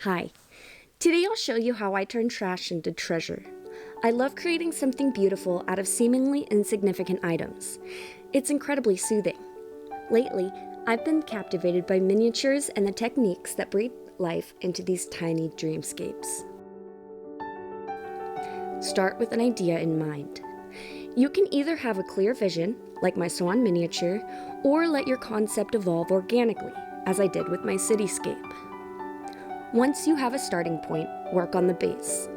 Hi. Today I'll show you how I turn trash into treasure. I love creating something beautiful out of seemingly insignificant items. It's incredibly soothing. Lately, I've been captivated by miniatures and the techniques that breathe life into these tiny dreamscapes. Start with an idea in mind. You can either have a clear vision, like my Swan miniature, or let your concept evolve organically, as I did with my cityscape. Once you have a starting point, work on the base.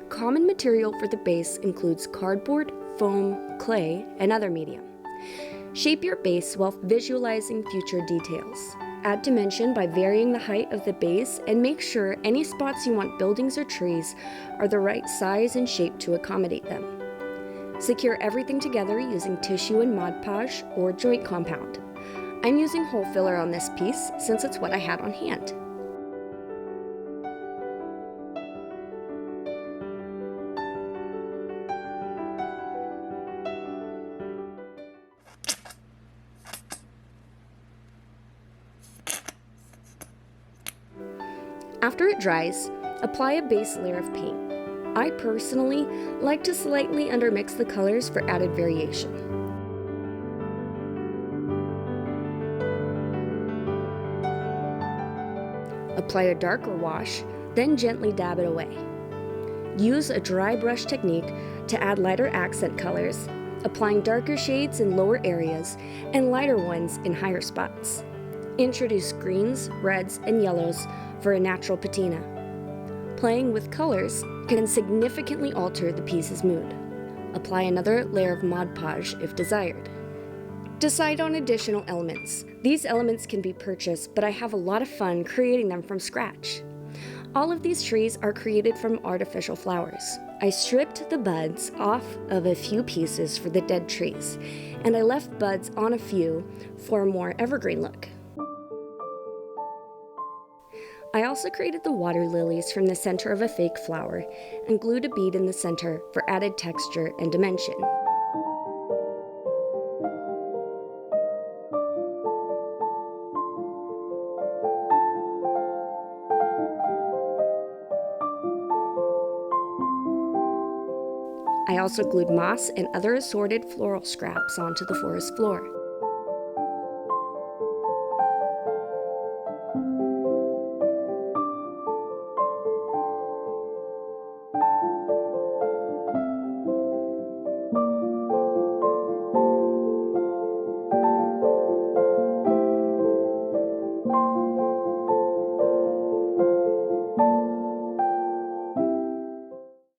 Common material for the base includes cardboard, foam, clay, and other medium. Shape your base while visualizing future details. Add dimension by varying the height of the base and make sure any spots you want buildings or trees are the right size and shape to accommodate them. Secure everything together using tissue and Mod Podge or joint compound. I'm using hole filler on this piece since it's what I had on hand. After it dries, apply a base layer of paint. I personally like to slightly undermix the colors for added variation. Apply a darker wash, then gently dab it away. Use a dry brush technique to add lighter accent colors, applying darker shades in lower areas and lighter ones in higher spots. Introduce greens, reds, and yellows for a natural patina. Playing with colors can significantly alter the piece's mood. Apply another layer of Mod Podge if desired. Decide on additional elements. These elements can be purchased, but I have a lot of fun creating them from scratch. All of these trees are created from artificial flowers. I stripped the buds off of a few pieces for the dead trees, and I left buds on a few for a more evergreen look. I also created the water lilies from the center of a fake flower and glued a bead in the center for added texture and dimension. I also glued moss and other assorted floral scraps onto the forest floor.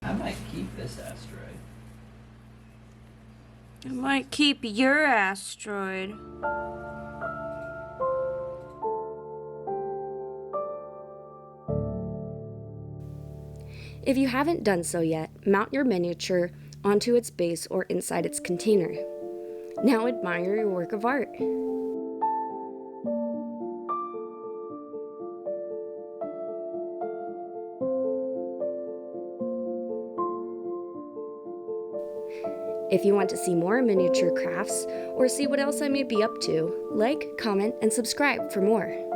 I might keep this asteroid. I might keep your asteroid. If you haven't done so yet, mount your miniature onto its base or inside its container. Now admire your work of art. If you want to see more miniature crafts or see what else I may be up to, like, comment, and subscribe for more.